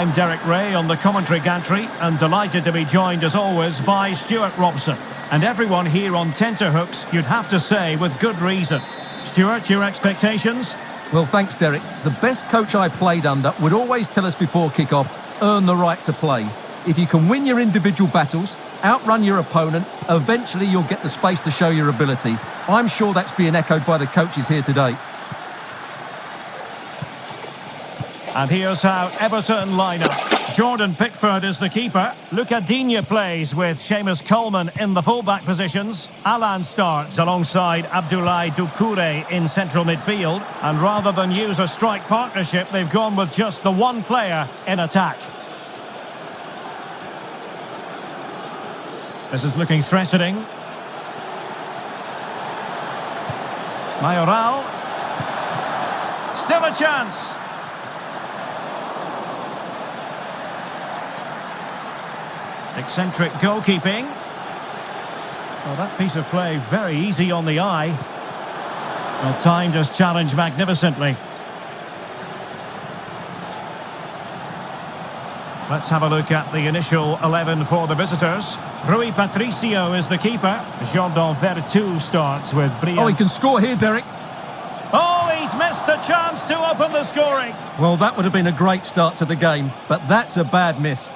I'm Derek Ray on the commentary gantry and delighted to be joined as always by Stuart Robson. And everyone here on tenterhooks, you'd have to say with good reason. Stuart, your expectations? Well, thanks, Derek. The best coach I played under would always tell us before kick-off, earn the right to play. If you can win your individual battles, outrun your opponent, eventually you'll get the space to show your ability. I'm sure that's being echoed by the coaches here today. And here's how Everton line up. Jordan Pickford is the keeper. Luca Digne plays with Seamus Coleman in the full-back positions. Alan starts alongside Abdoulaye Doucouré in central midfield. And rather than use a strike partnership, they've gone with just the one player in attack. This is looking threatening. Mayoral. Still a chance. Eccentric goalkeeping. Well, that piece of play very easy on the eye. Well, timed his challenge magnificently. Let's have a look at the initial 11 for the visitors. Rui Patricio is the keeper. Jordan Vertu starts with Brian. Oh, he can score here, Derek. Oh, he's missed the chance to open the scoring. Well, that would have been a great start to the game, but that's a bad miss.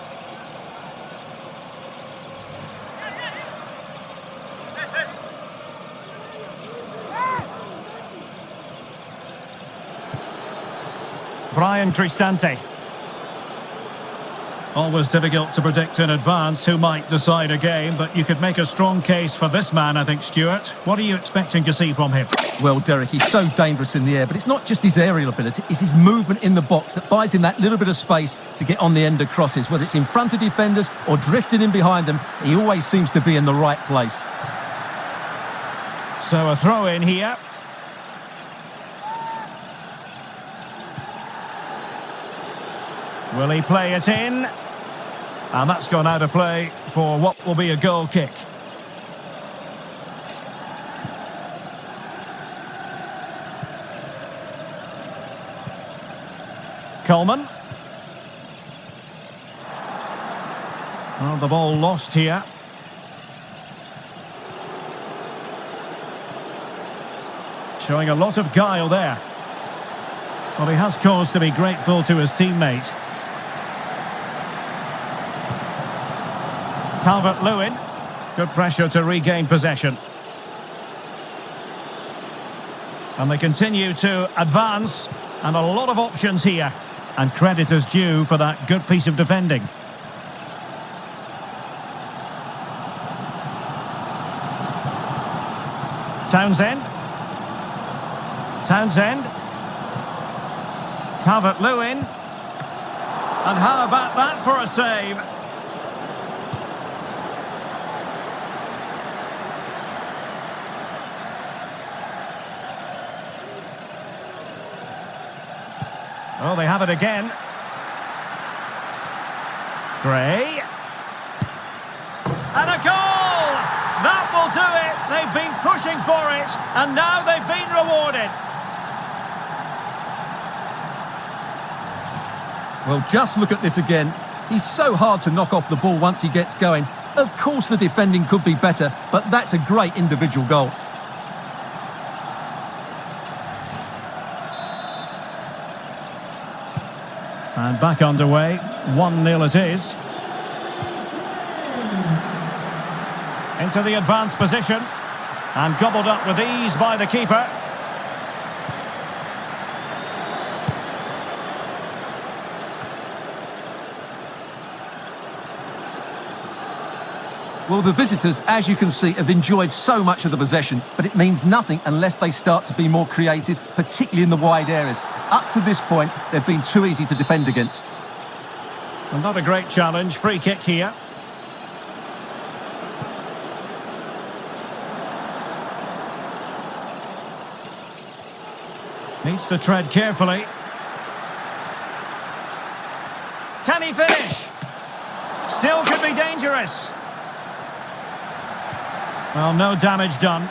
Brian Cristante. Always difficult to predict in advance who might decide a game, but you could make a strong case for this man, I think, Stuart. What are you expecting to see from him? Well, Derek, he's so dangerous in the air, but it's not just his aerial ability, it's his movement in the box that buys him that little bit of space to get on the end of crosses. Whether it's in front of defenders or drifting in behind them, he always seems to be in the right place. So a throw in here. Will he play it in? And that's gone out of play for what will be a goal kick. Coleman. Well, the ball lost here. Showing a lot of guile there. Well, he has cause to be grateful to his teammate. Calvert-Lewin. Good pressure to regain possession. And they continue to advance. And a lot of options here. And credit is due for that good piece of defending. Townsend. Calvert-Lewin. And how about that for a save? Oh, they have it again. Gray. And a goal! That will do it! They've been pushing for it, and now they've been rewarded. Well, just look at this again. He's so hard to knock off the ball once he gets going. Of course the defending could be better, but that's a great individual goal. And back underway, 1-0 it is. Into the advanced position. And gobbled up with ease by the keeper. Well, the visitors, as you can see, have enjoyed so much of the possession, but it means nothing unless they start to be more creative, particularly in the wide areas. Up to this point, they've been too easy to defend against. And not a great challenge. Free kick here. Needs to tread carefully. Can he finish? Still could be dangerous. Well, no damage done.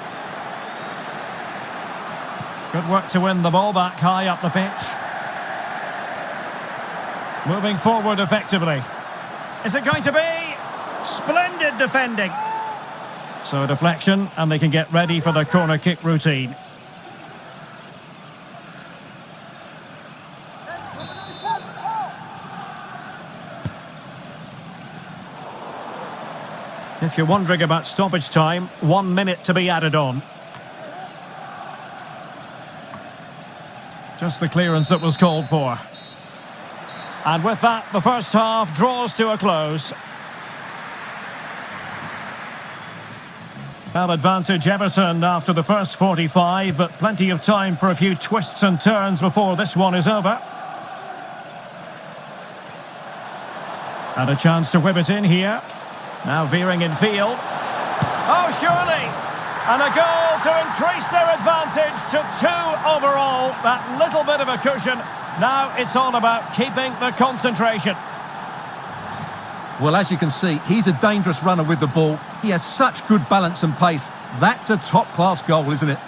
Good work to win the ball back high up the pitch. Moving forward effectively. Is it going to be? Splendid defending. So a deflection, and they can get ready for the corner kick routine. If you're wondering about stoppage time, 1 minute to be added on. Just the clearance that was called for. And with that, the first half draws to a close. Well, advantage Everton after the first 45, but plenty of time for a few twists and turns before this one is over. And a chance to whip it in here. Now veering in field. Oh, surely! And a goal to increase their advantage to 2 overall. That little bit of a cushion. Now it's all about keeping the concentration. Well, as you can see, he's a dangerous runner with the ball. He has such good balance and pace. That's a top-class goal, isn't it?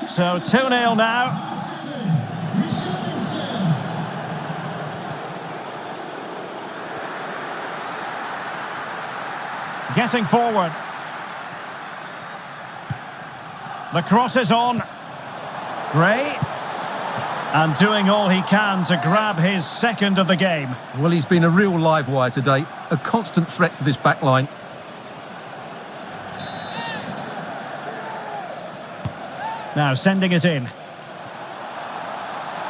So 2-0 now. Getting forward. The cross is on. Gray. And doing all he can to grab his second of the game. Well, he's been a real live wire today. A constant threat to this back line. Now sending it in.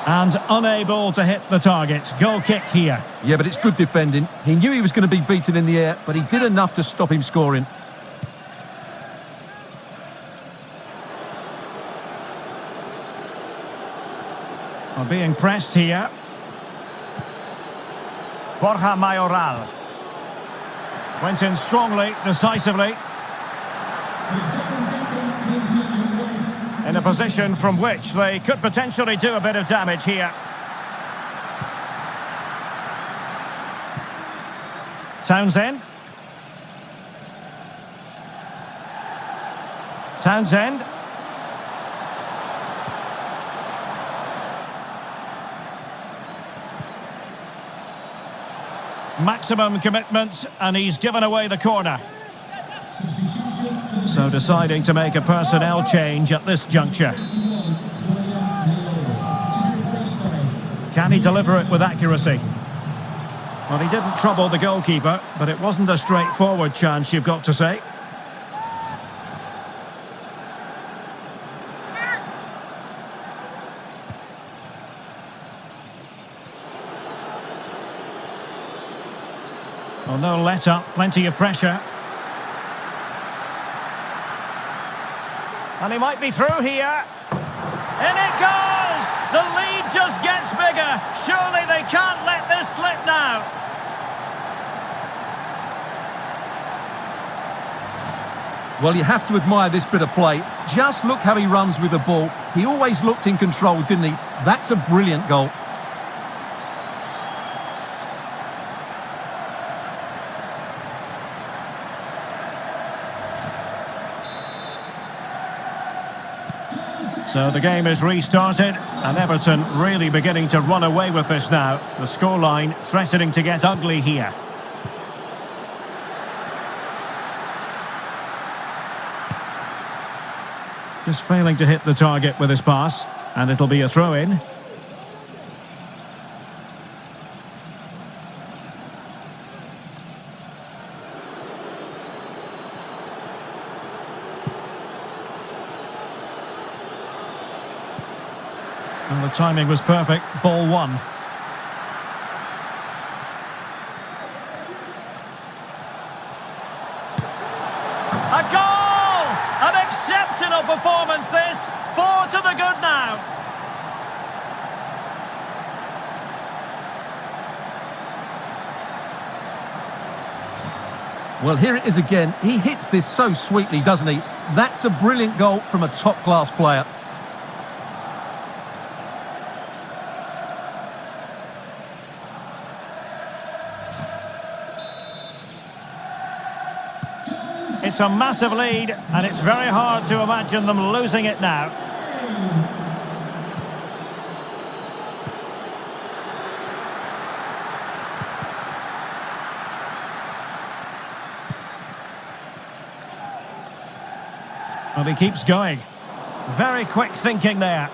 And unable to hit the target. Goal kick here. Yeah, but it's good defending. He knew he was going to be beaten in the air, but he did enough to stop him scoring. Well, being pressed here. Borja Mayoral. Went in strongly, decisively. In a position from which they could potentially do a bit of damage here. Townsend. Townsend. Maximum commitment, and he's given away the corner. So deciding to make a personnel change at this juncture. Can he deliver it with accuracy? Well, he didn't trouble the goalkeeper, but it wasn't a straightforward chance, you've got to say. Well, no let up, plenty of pressure. And he might be through here. In it goes! The lead just gets bigger. Surely they can't let this slip now. Well, you have to admire this bit of play. Just look how he runs with the ball. He always looked in control, didn't he? That's a brilliant goal. So the game is restarted, and Everton really beginning to run away with this now. The scoreline threatening to get ugly here. Just failing to hit the target with his pass, and it'll be a throw-in. And the timing was perfect. Ball one. A goal! An exceptional performance this. 4 to the good now. Well, here it is again. He hits this so sweetly, doesn't he? That's a brilliant goal from a top-class player. It's a massive lead, and it's very hard to imagine them losing it now. Well, he keeps going. Very quick thinking there.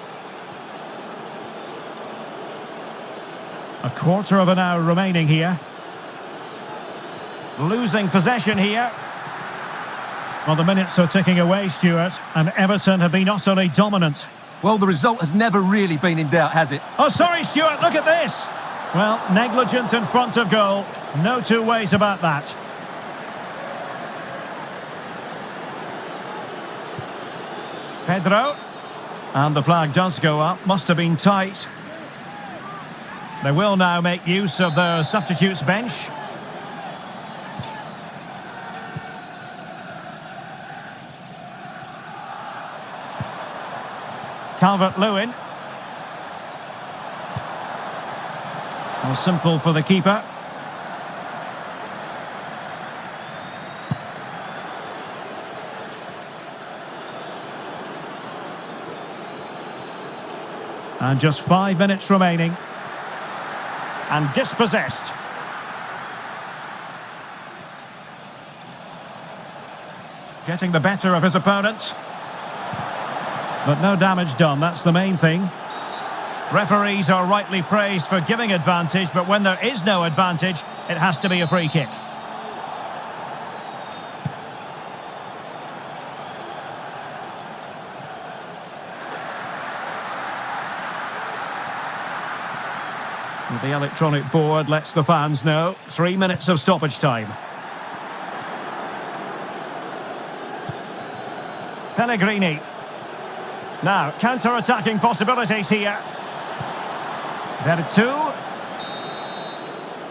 A quarter of an hour remaining here. Losing possession here. Well, the minutes are ticking away, Stuart, and Everton have been utterly dominant. Well, the result has never really been in doubt, has it? Oh, sorry, Stuart, look at this! Well, negligent in front of goal. No two ways about that. Pedro. And the flag does go up. Must have been tight. They will now make use of their substitutes bench. Calvert-Lewin. Well, simple for the keeper. And just 5 minutes remaining. And dispossessed. Getting the better of his opponent. But no damage done, that's the main thing. Referees are rightly praised for giving advantage, but when there is no advantage, it has to be a free kick. The electronic board lets the fans know. 3 minutes of stoppage time. Pellegrini. Now, counter-attacking possibilities here. There 2.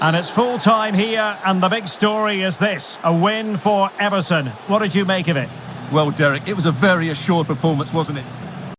And it's full time here, and the big story is this. A win for Everton. What did you make of it? Well, Derek, it was a very assured performance, wasn't it?